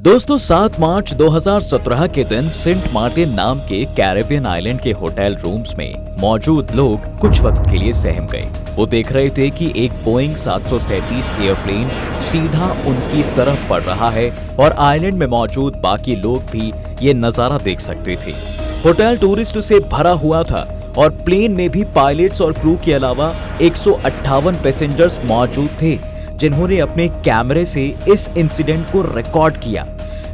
दोस्तों 7 मार्च 2017 के दिन सेंट मार्टिन नाम के कैरेबियन आइलैंड के होटल रूम्स में मौजूद लोग कुछ वक्त के लिए सहम गए। वो देख रहे थे कि एक बोइंग 737 एयरप्लेन सीधा उनकी तरफ बढ़ रहा है और आइलैंड में मौजूद बाकी लोग भी ये नजारा देख सकते थे। होटल टूरिस्ट से भरा हुआ था और प्लेन में भी पायलट्स और क्रू के अलावा 158 पैसेंजर्स मौजूद थे जिन्होंने अपने कैमरे से इस इंसिडेंट को रिकॉर्ड किया।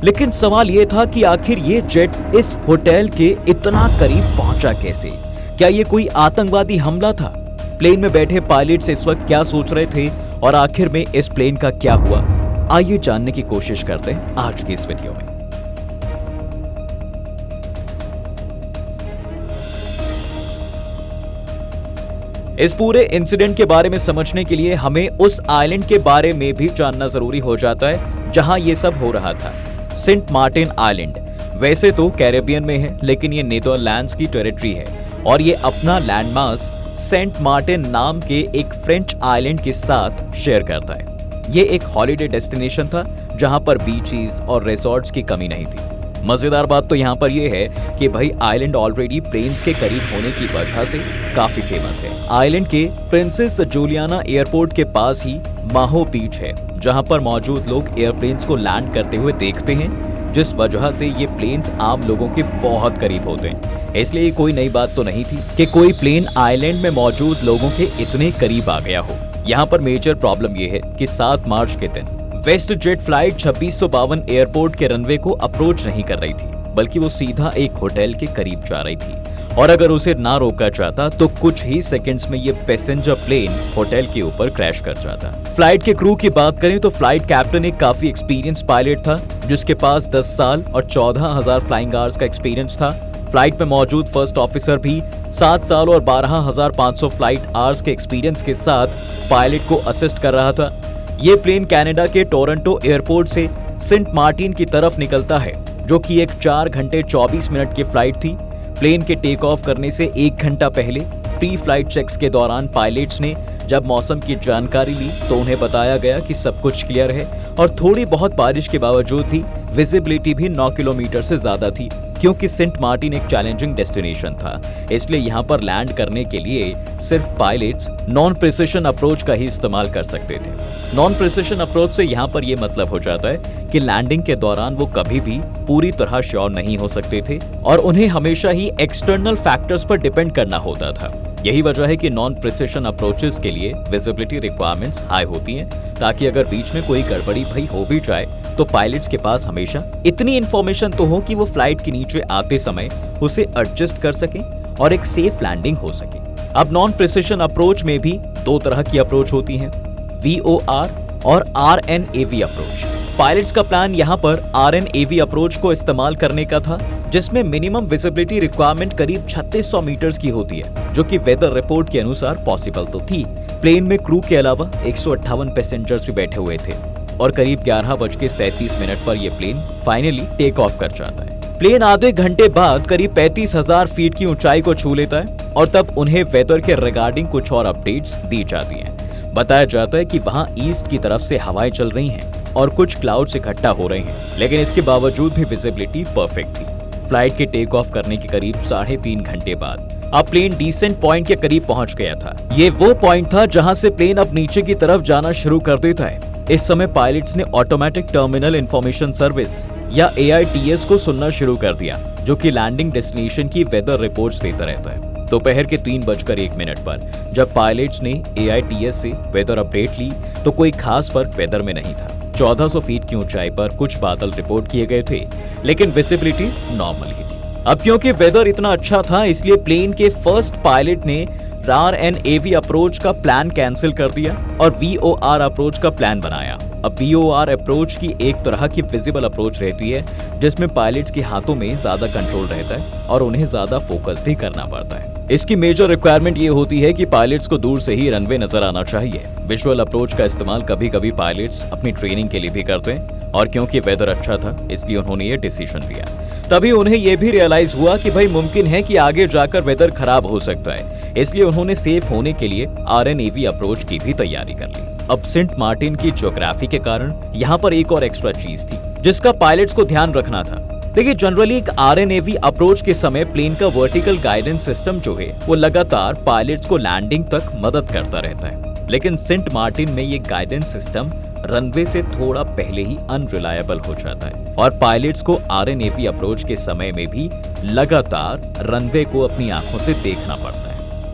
लेकिन सवाल ये था कि आखिर ये जेट इस होटल के इतना करीब पहुंचा कैसे? क्या ये कोई आतंकवादी हमला था? प्लेन में बैठे पायलट्स इस वक्त क्या सोच रहे थे और आखिर में इस प्लेन का क्या हुआ? आइए जानने की कोशिश करते हैं आज की इस वीडियो में। इस पूरे इंसिडेंट के बारे में समझने के लिए हमें उस आइलैंड के बारे में भी जानना जरूरी हो जाता है जहां ये सब हो रहा था। सेंट मार्टिन आइलैंड वैसे तो कैरेबियन में है, लेकिन ये नीदरलैंड्स की टेरिटरी है और ये अपना लैंडमास सेंट मार्टिन नाम के एक फ्रेंच आइलैंड के साथ शेयर करता है। ये एक हॉलिडे डेस्टिनेशन था जहां पर बीचेस और रिसोर्ट्स की कमी नहीं थी। मजेदार बात तो यहाँ पर यह है कि भाई आइलैंड ऑलरेडी प्लेन्स के करीब होने की वजह से काफी फेमस है। आइलैंड के प्रिंसेस जूलियाना एयरपोर्ट के पास ही माहो बीच है जहाँ पर मौजूद लोग एयरप्लेन्स को लैंड करते हुए देखते हैं, जिस वजह से ये प्लेन्स आम लोगों के बहुत करीब होते हैं। इसलिए कोई नई बात तो नहीं थी कि कोई प्लेन आइलैंड में मौजूद लोगों के इतने करीब आ गया हो। यहाँ पर मेजर प्रॉब्लम यह है कि 7 मार्च के दिन वेस्ट जेट फ्लाइट 2652 एयरपोर्ट के रनवे को अप्रोच नहीं कर रही थी, बल्कि वो सीधा एक होटल के करीब जा रही थी और अगर उसे ना रोका जाता तो कुछ ही सेकंड्स में ये पैसेंजर प्लेन होटल के ऊपर क्रैश कर जाता। फ्लाइट के क्रू की बात करें तो फ्लाइट कैप्टन एक काफी एक्सपीरियंस पायलट था जिसके पास 10 साल और 14,000 फ्लाइंग आवर्स का एक्सपीरियंस था। फ्लाइट में मौजूद फर्स्ट ऑफिसर भी 7 साल और 12,500 फ्लाइट आवर्स के एक्सपीरियंस के साथ पायलट को असिस्ट कर रहा था। ये प्लेन कनाडा के टोरंटो एयरपोर्ट से सेंट मार्टिन की तरफ निकलता है, जो कि एक 4 घंटे 24 मिनट की फ्लाइट थी। प्लेन के टेक ऑफ करने से 1 घंटा पहले प्री फ्लाइट चेक्स के दौरान पायलट्स ने जब मौसम की जानकारी ली तो उन्हें बताया गया कि सब कुछ क्लियर है और थोड़ी बहुत बारिश के बावजूद भी विजिबिलिटी भी 9 किलोमीटर से ज्यादा थी। क्योंकि सेंट मार्टिन एक चैलेंजिंग डेस्टिनेशन था, इसलिए यहाँ पर लैंड करने के लिए सिर्फ पायलट्स नॉन प्रिसिशन अप्रोच का ही इस्तेमाल कर सकते थे। नॉन प्रिसिशन अप्रोच से यहाँ पर यह मतलब हो जाता है कि लैंडिंग के दौरान वो कभी भी पूरी तरह श्योर नहीं हो सकते थे और उन्हें हमेशा ही एक्सटर्नल फैक्टर्स पर डिपेंड करना होता था। यही वजह है कि नॉन प्रिसिशन अप्रोचेस के लिए विजिबिलिटी रिक्वायरमेंट्स हाई होती हैं, ताकि अगर बीच में कोई गड़बड़ी भाई हो भी जाए तो पायलट्स के पास हमेशा इतनी इंफॉर्मेशन तो हो कि वो फ्लाइट के नीचे आते समय उसे एडजस्ट कर सके और एक सेफ लैंडिंग हो सके। अब नॉन प्रिसिशन अप्रोच में भी 2 तरह की अप्रोच होती हैं, VOR और RNAV अप्रोच। पायलट्स का प्लान यहाँ पर RNAV अप्रोच को इस्तेमाल करने का था, जिसमें मिनिमम विजिबिलिटी रिक्वायरमेंट करीब 3600 मीटर्स की होती है, जो कि वेदर रिपोर्ट के अनुसार पॉसिबल तो थी। प्लेन में क्रू के अलावा 158 पैसेंजर्स भी बैठे हुए थे और करीब 11:37 पर यह प्लेन फाइनली टेक ऑफ कर जाता है। प्लेन आधे घंटे बाद करीब 35,000 फीट की ऊंचाई को छू लेता है और तब उन्हें वेदर के रिगार्डिंग कुछ और अपडेट्स दी जाती हैं। बताया जाता है कि वहां ईस्ट की तरफ से हवाएं चल रही हैं और कुछ क्लाउड्स इकट्ठा हो रहे हैं, लेकिन इसके बावजूद भी विजिबिलिटी परफेक्ट थी। फ्लाइट के टेक ऑफ करने के करीब 3.5 घंटे बाद अब प्लेन डिसेंट पॉइंट के करीब पहुंच गया था। ये वो पॉइंट था जहां से प्लेन अब नीचे की तरफ जाना शुरू कर देता है। इस समय पायलट्स ने ऑटोमेटिक टर्मिनल इंफॉर्मेशन सर्विस या AITS को सुनना शुरू कर दिया, जो कि लैंडिंग डेस्टिनेशन की वेदर रिपोर्ट्स देता रहता है। दोपहर के 3:01 पर जब पायलट्स ने AITS से वेदर अपडेट ली तो कोई खास फर्क वेदर में नहीं था। 1400 फीट की ऊंचाई पर कुछ बादल रिपोर्ट किए गए थे, लेकिन विजिबिलिटी नॉर्मल ही थी। अब क्योंकि वेदर इतना अच्छा था, इसलिए प्लेन के फर्स्ट पायलट ने RNAV अप्रोच का प्लान कैंसिल कर दिया और VOR अप्रोच का प्लान बनाया। अब VOR अप्रोच की एक तरह की विजिबल अप्रोच रहती है, जिसमें पायलट्स के हाथों में ज्यादा कंट्रोल रहता है और उन्हें ज्यादा फोकस भी करना पड़ता है। इसकी मेजर रिक्वायरमेंट ये होती है कि पायलट्स को दूर से ही रनवे नजर आना चाहिए। विजुअल अप्रोच का इस्तेमाल कभी कभी पायलट्स अपनी ट्रेनिंग के लिए भी करते हैं और क्योंकि वेदर अच्छा था इसलिए उन्होंने ये डिसीजन लिया। तभी उन्हें यह भी रियलाइज हुआ कि भाई मुमकिन है कि आगे जाकर वेदर खराब हो सकता है, इसलिए उन्होंने सेफ होने के लिए RNAV अप्रोच की भी तैयारी कर ली। अब सेंट मार्टिन की ज्योग्राफी के कारण यहाँ पर एक और एक्स्ट्रा चीज थी जिसका पायलट्स को ध्यान रखना था। देखिए, जनरली एक आरएनएवी अप्रोच के समय प्लेन का वर्टिकल गाइडेंस सिस्टम जो है वो लगातार पायलट्स को लैंडिंग तक मदद करता रहता है, लेकिन सेंट मार्टिन में ये गाइडेंस सिस्टम रनवे से थोड़ा पहले ही अनरिलायबल हो जाता है और पायलट्स को आरएनएवी अप्रोच के समय में भी लगातार रनवे को अपनी आंखों से देखना पड़ता है।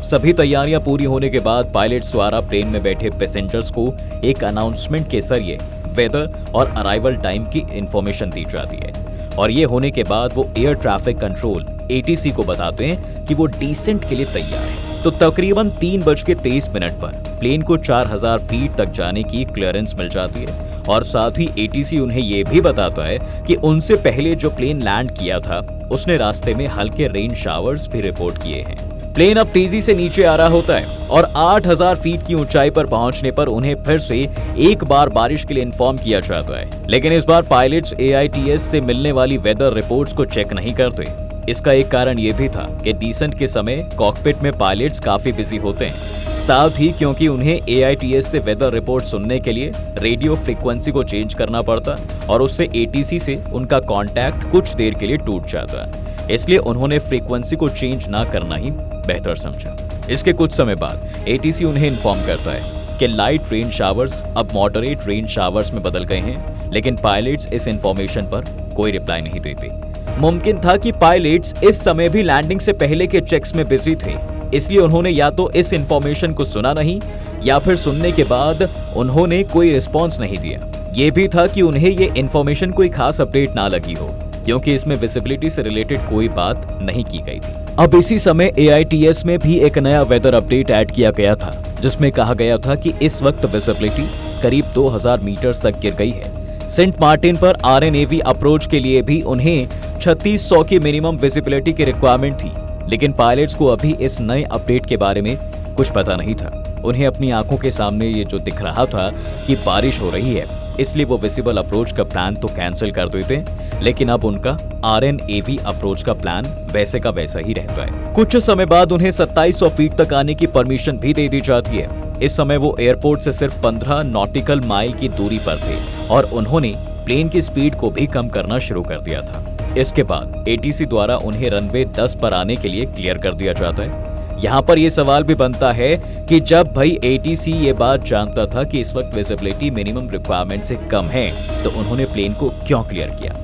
सभी तैयारियां पूरी होने के बाद पायलट्स द्वारा प्लेन में बैठे पैसेंजर्स को एक अनाउंसमेंट के जरिए वेदर और अराइवल टाइम की इंफॉर्मेशन दी जाती है और ये होने के बाद वो एयर ट्रैफिक कंट्रोल एटीसी को बताते हैं कि वो डिसेंट के लिए तैयार है। तो तकरीबन 3:23 पर प्लेन को 4000 फीट तक जाने की क्लियरेंस मिल जाती है और साथ ही एटीसी उन्हें ये भी बताता है कि उनसे पहले जो प्लेन लैंड किया था उसने रास्ते में हल्के रेन शावर्स भी रिपोर्ट किए हैं। प्लेन अब तेजी से नीचे आ रहा होता है और 8000 फीट की ऊंचाई पर पहुंचने पर उन्हें फिर से एक बार बारिश के लिए इन्फॉर्म किया जाता है, लेकिन इस बार पायलट्स AITS से मिलने वाली वेदर रिपोर्ट्स को चेक नहीं करते। इसका एक कारण ये भी था कि डिसेंट के समय कॉकपिट में पायलट्स काफी बिजी होते हैं, साथ ही क्योंकि उन्हें AITS से वेदर रिपोर्ट सुनने के लिए रेडियो फ्रीक्वेंसी को चेंज करना पड़ता और उससे ATC से उनका कांटेक्ट कुछ देर के लिए टूट जाता, इसलिए उन्होंने फ्रीक्वेंसी को चेंज ना करना ही बेहतर समझा। इसके कुछ समय बाद ATC उन्हें इन्फॉर्म करता है कि लाइट रेन शावर्स अब मॉडरेट रेन शावर्स में बदल गए हैं, लेकिन पायलट्स इस इंफॉर्मेशन पर कोई रिप्लाई नहीं देते। मुमकिन था कि पायलट्स इस समय भी लैंडिंग से पहले के चेक्स में बिजी थे, इसलिए उन्होंने या तो इस इंफॉर्मेशन को सुना नहीं या फिर सुनने के बाद उन्होंने कोई रिस्पॉन्स नहीं दिया। ये भी था कि उन्हें ये इंफॉर्मेशन कोई खास अपडेट ना लगी हो, क्योंकि इसमें विजिबिलिटी से रिलेटेड कोई बात नहीं की गई थी। अब इसी समय AITS में भी एक नया वेदर अपडेट ऐड किया गया था, जिसमें कहा गया था कि इस वक्त विजिबिलिटी करीब 2000 मीटर तक गिर गई है। सेंट मार्टिन पर आरएनएवी अप्रोच के लिए भी उन्हें 3600 की मिनिमम विजिबिलिटी की रिक्वायरमेंट थी, लेकिन पायलट्स को अभी इस नए अपडेट के बारे में कुछ पता नहीं था। उन्हें अपनी आंखों के सामने ये जो दिख रहा था कि बारिश हो रही है, इसलिए वो विजिबल अप्रोच का प्लान तो कैंसिल कर देते, लेकिन अब उनका आरएनएवी अप्रोच का प्लान वैसे का वैसा ही रहता है। कुछ समय बाद उन्हें 2700 फीट तक आने की परमिशन भी दे दी जाती है। इस समय वो एयरपोर्ट से सिर्फ 15 नॉटिकल माइल की दूरी पर थे और उन्होंने प्लेन की स्पीड को भी कम करना शुरू कर दिया था। इसके बाद ATC द्वारा उन्हें रनवे 10 पर आने के लिए क्लियर कर दिया जाता है। यहाँ पर यह सवाल भी बनता है कि जब भाई ATC ये बात जानता था कि इस वक्त विजिबिलिटी मिनिमम रिक्वायरमेंट से कम है, तो उन्होंने प्लेन को क्यों क्लियर किया?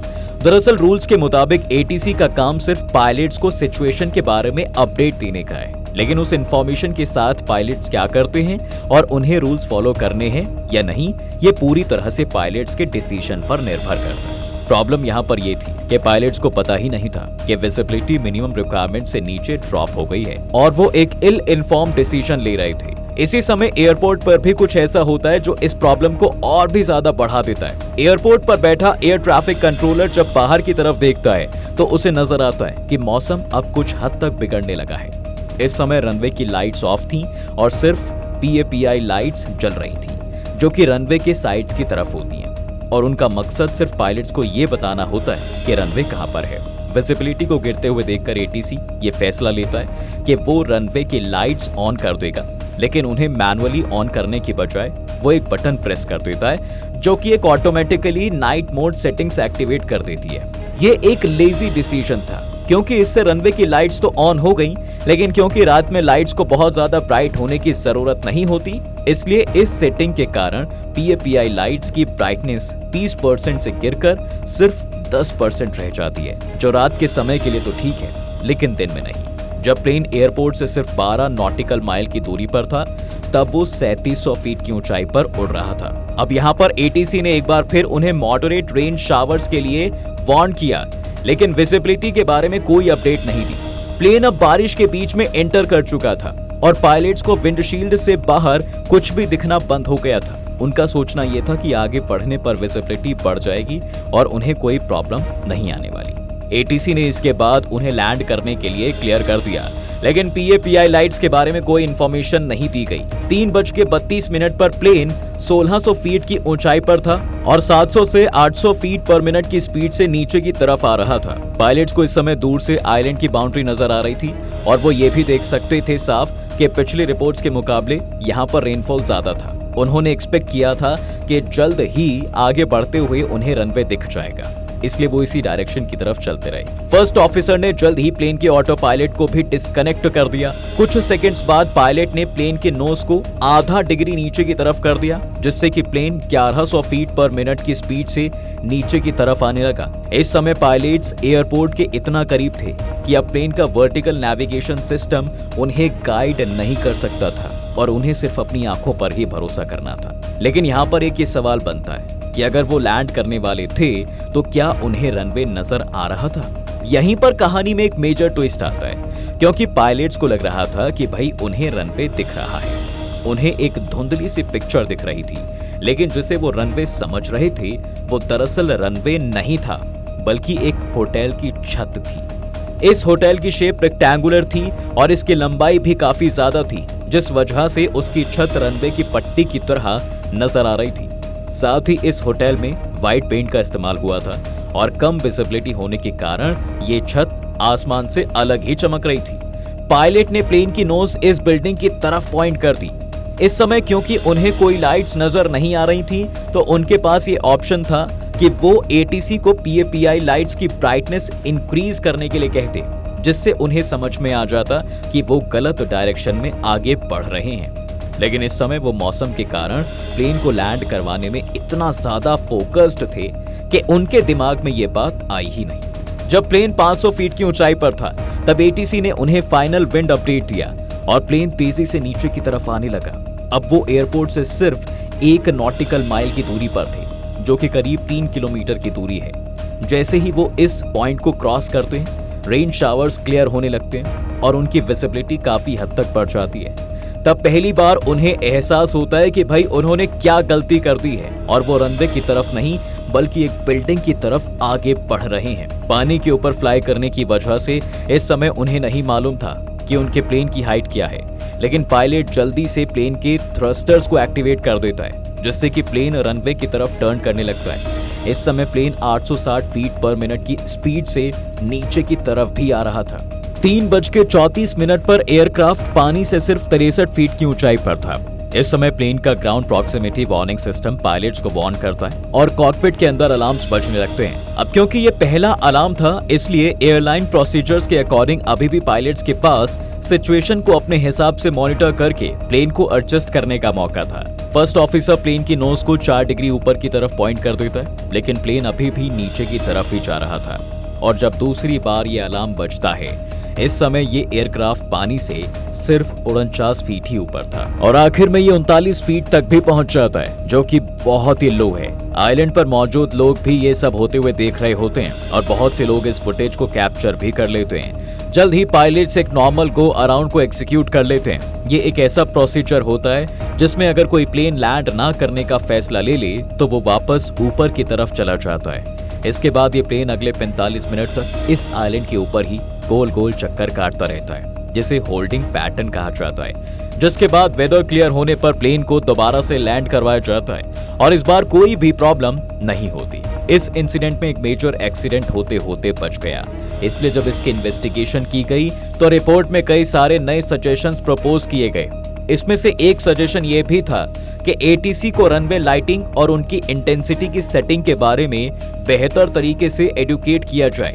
दरअसल रूल्स के मुताबिक ATC का काम सिर्फ पायलट्स को सिचुएशन के बारे में अपडेट देने का है, लेकिन उस इंफॉर्मेशन के साथ पायलट्स क्या करते हैं और उन्हें रूल्स फॉलो करने हैं या नहीं, ये पूरी तरह से पायलट्स के डिसीजन पर निर्भर करता है। प्रॉब्लम यहाँ पर यह थी कि पायलट्स को पता ही नहीं था कि विजिबिलिटी मिनिमम रिक्वायरमेंट से नीचे ड्रॉप हो गई है और वो एक इल इन्फॉर्म्ड डिसीजन ले रहे थे। इसी समय एयरपोर्ट पर भी कुछ ऐसा होता है जो इस प्रॉब्लम को और भी ज्यादा बढ़ा देता है। एयरपोर्ट पर बैठा एयर ट्रैफिक कंट्रोलर जब बाहर की तरफ देखता है तो उसे नजर आता है कि मौसम अब कुछ हद तक बिगड़ने लगा है। इस समय रनवे की लाइट्स ऑफ थी और सिर्फ PAPI लाइट्स जल रही थी, जो कि रनवे के साइड्स की तरफ होती हैं और उनका मकसद सिर्फ पायलट्स को ये बताना होता है कि रनवे कहां पर है। विजिबिलिटी को गिरते हुए देखकर ATC ये फैसला लेता है कि वो रनवे की लाइट्स ऑन कर देगा, लेकिन उन्हें मैनुअली ऑन करने की बजाय वो एक बटन प्रेस कर देता है जो कि एक automatically night mode settings activate कर देती है। ये एक लेजी डिसीजन था, क्योंकि इससे रनवे की लाइट्स तो ऑन हो गई, लेकिन क्योंकि रात में लाइट्स को बहुत ज्यादा ब्राइट होने की जरूरत नहीं होती, इसलिए इस सेटिंग के कारण PAPI लाइट्स की ब्राइटनेस 30% से गिरकर सिर्फ 10% रह जाती है, जो रात के समय के लिए तो ठीक है, लेकिन दिन में नहीं। जब प्लेन एयरपोर्ट से सिर्फ 12 नॉटिकल माइल की दूरी पर था, तब वो 3700 फीट की ऊंचाई पर उड़ रहा था। अब यहाँ पर ATC ने एक बार फिर उन्हें मॉडरेट रेन शावर्स के लिए वार्न किया, लेकिन विजिबिलिटी के बारे में कोई अपडेट नहीं दी। प्लेन अब बारिश के बीच में एंटर कर चुका था और पायलट्स को विंडशील्ड से बाहर कुछ भी दिखना बंद हो गया था। उनका सोचना यह था कि आगे बढ़ने पर विजिबिलिटी बढ़ जाएगी और उन्हें कोई प्रॉब्लम नहीं आने वाली। ATC ने इसके बाद उन्हें लैंड करने के लिए क्लियर कर दिया, लेकिन PAPI लाइट्स के बारे में कोई इंफॉर्मेशन नहीं दी गई। 3:32 पर प्लेन 1600 फीट की ऊंचाई पर था और 700 से 800 फीट पर मिनट की स्पीड से नीचे की तरफ आ रहा था। पायलट्स को इस समय दूर से आइलैंड की बाउंड्री नजर आ रही थी और वो ये भी देख सकते थे साफ कि पिछली रिपोर्ट्स के मुकाबले यहाँ पर रेनफॉल ज्यादा था। उन्होंने एक्सपेक्ट किया था कि जल्द ही आगे बढ़ते हुए उन्हें रनवे दिख जाएगा, इसलिए वो इसी डायरेक्शन की तरफ चलते रहे। फर्स्ट ऑफिसर ने जल्द ही प्लेन के ऑटो पायलट को भी डिस्कनेक्ट कर दिया। कुछ सेकंड्स बाद पायलट ने प्लेन के नोज को आधा डिग्री नीचे की तरफ कर दिया, जिससे कि प्लेन 1100 फीट पर मिनट की स्पीड से नीचे की तरफ आने लगा। इस समय पायलट्स एयरपोर्ट के इतना करीब थे कि अब प्लेन का वर्टिकल नेविगेशन सिस्टम उन्हें गाइड नहीं कर सकता था और उन्हें सिर्फ अपनी आंखों पर ही भरोसा करना था। लेकिन यहाँ पर एक ये सवाल बनता है कि अगर वो लैंड करने वाले थे तो क्या उन्हें रनवे नजर आ रहा था? यहीं पर कहानी में एक मेजर ट्विस्ट आता है, क्योंकि पायलट्स को लग रहा था कि भाई उन्हें रनवे दिख रहा है। उन्हें एक धुंधली सी पिक्चर दिख रही थी, लेकिन जिसे वो रनवे समझ रहे थे वो दरअसल रनवे नहीं था, बल्कि एक होटल की छत थी। इस होटल की शेप रेक्टेंगुलर थी और इसकी लंबाई भी काफी ज्यादा थी, जिस वजह से उसकी छत रनवे की पट्टी की तरह नजर आ रही थी। साथ ही इस होटल में व्हाइट पेंट का इस्तेमाल हुआ था और कम विजिबिलिटी होने के कारण ये छत आसमान से अलग ही चमक रही थी। पायलट ने प्लेन की नोज इस बिल्डिंग की तरफ पॉइंट कर दी। इस समय क्योंकि उन्हें कोई लाइट्स नजर नहीं आ रही थी, तो उनके पास ये ऑप्शन था कि वो एटीसी को PAPI लाइट्स की ब्राइटनेस इंक्रीज करने के लिए कहते, जिससे उन्हें समझ में आ जाता कि वो गलत डायरेक्शन में आगे बढ़ रहे हैं। लेकिन इस समय वो मौसम के कारण प्लेन को लैंड करवाने में इतना ज्यादा फोकस्ड थे कि उनके दिमाग में ये बात आई ही नहीं। जब प्लेन 500 फीट की ऊंचाई पर था, तब ATC ने उन्हें फाइनल विंड अपडेट दिया और प्लेन तेजी से नीचे की तरफ आने लगा। अब वो एयरपोर्ट से सिर्फ 1 नॉटिकल माइल की दूरी पर थे, जो कि करीब 3 किलोमीटर की दूरी है। जैसे ही वो इस पॉइंट को क्रॉस करते हैं, रेन शावर्स क्लियर होने लगते हैं और उनकी विजिबिलिटी काफी हद तक बढ़ जाती है। तब पहली बार उन्हें एहसास होता है कि भाई उन्होंने क्या गलती कर दी है और वो रनवे की तरफ नहीं बल्कि एक बिल्डिंग की तरफ आगे बढ़ रहे हैं। पानी के ऊपर फ्लाई करने की वजह से इस समय उन्हें नहीं मालूम था कि उनके प्लेन की हाइट क्या है, लेकिन पायलट जल्दी से प्लेन के थ्रस्टर्स को एक्टिवेट कर देता है, जिससे कि प्लेन रनवे की तरफ टर्न करने लगता है। इस समय प्लेन 860 फीट पर मिनट की स्पीड से नीचे की तरफ भी आ रहा था। 3:34 पर एयरक्राफ्ट पानी से सिर्फ 63 फीट की ऊंचाई पर था। इस समय प्लेन का ground proximity warning system pilots को वार्न करता है और कॉकपिट के अंदर अलार्म्स बजने लगते हैं। अब क्योंकि ये पहला अलार्म था, इसलिए एयरलाइन प्रोसीजर्स के अकॉर्डिंग अभी भी पायलट्स के पास सिचुएशन को अपने हिसाब से मॉनिटर करके प्लेन को एडजस्ट करने का मौका था। फर्स्ट ऑफिसर प्लेन की नोज को 4 डिग्री ऊपर की तरफ पॉइंट कर देता है, लेकिन प्लेन अभी भी नीचे की तरफ ही जा रहा था। और जब दूसरी बार ये अलार्म बजता है, इस समय ये एयरक्राफ्ट पानी से सिर्फ 49 फीट ही ऊपर था और आखिर में ये 39 फीट तक भी पहुंच जाता है, जो कि बहुत ही लो है। आइलैंड पर मौजूद लोग भी ये सब होते हुए देख रहे होते हैं और बहुत से लोग इस फुटेज को कैप्चर भी कर लेते हैं। जल्द ही पायलट्स एक नॉर्मल गो अराउंड को एग्जीक्यूट कर लेते हैं। ये एक ऐसा प्रोसीजर होता है जिसमें अगर कोई प्लेन लैंड ना करने का फैसला ले ले तो वो वापस ऊपर की तरफ चला जाता है। इसके बाद ये प्लेन अगले 45 मिनट तक इस आइलैंड के ऊपर ही गोल गोल चक्कर काटता रहता है, जिसे होल्डिंग पैटर्न कहा जाता है। जिसके बाद वेदर क्लियर होने पर प्लेन को दोबारा से लैंड करवाया जाता है और इस बार कोई भी प्रॉब्लम नहीं होती। इस इंसिडेंट में एक मेजर एक्सीडेंट होते होते बच गया, इसलिए जब इसकी इन्वेस्टिगेशन की गई तो रिपोर्ट में कई सारे नए सजेशंस प्रपोज किए गए। इसमें से एक सजेशन ये भी था कि ATC को रनवे लाइटिंग और उनकी इंटेंसिटी की सेटिंग के बारे में बेहतर तरीके से एडुकेट किया जाए।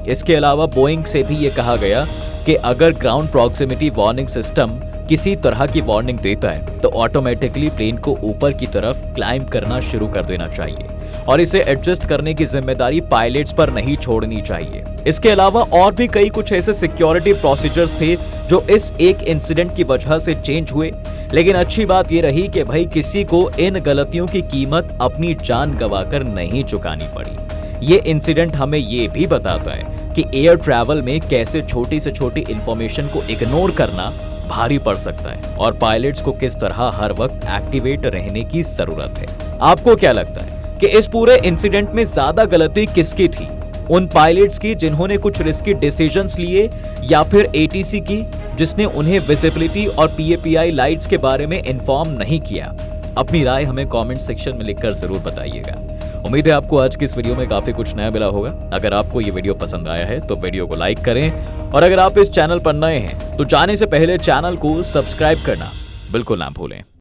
इसके अलावा बोइंग से भी ये कहा गया कि अगर ग्राउंड प्रॉक्सिमिटी वार्निंग सिस्टम किसी तरह की वार्निंग देता है तो ऑटोमेटिकली प्लेन को ऊपर की तरफ क्लाइंब करना शुरू कर देना चाहिए और इसे एडजस्ट करने की जिम्मेदारी पायलट्स पर नहीं छोड़नी चाहिए। इसके अलावा और भी कई कुछ ऐसे सिक्योरिटी प्रोसीजर्स थे जो इस एक इंसिडेंट की वजह से चेंज हुए, लेकिन अच्छी बात यह रही कि भाई किसी को इन गलतियों की कीमत अपनी जान गंवाकर नहीं चुकानी पड़ी। ये इंसिडेंट हमें ये भी बताता है कि एयर ट्रैवल में कैसे छोटी से छोटी इंफॉर्मेशन को इग्नोर करना भारी पड़ सकता है और पायलट्स को किस तरह हर वक्त एक्टिवेट रहने की जरूरत है। आपको क्या लगता है कि इस पूरे इंसिडेंट में ज्यादा गलती किसकी थी? उन पायलट्स की जिन्होंने कुछ रिस्की डिसीजंस लिए या फिर ATC की जिसने उन्हें विजिबिलिटी और PAPI लाइट्स के बारे में इन्फॉर्म नहीं किया? अपनी राय हमें कमेंट सेक्शन में लिखकर जरूर बताइएगा। उम्मीद है आपको आज की इस वीडियो में काफी कुछ नया मिला होगा। अगर आपको ये वीडियो पसंद आया है तो वीडियो को लाइक करें और अगर आप इस चैनल पर नए हैं तो जाने से पहले चैनल को सब्सक्राइब करना बिल्कुल ना भूलें।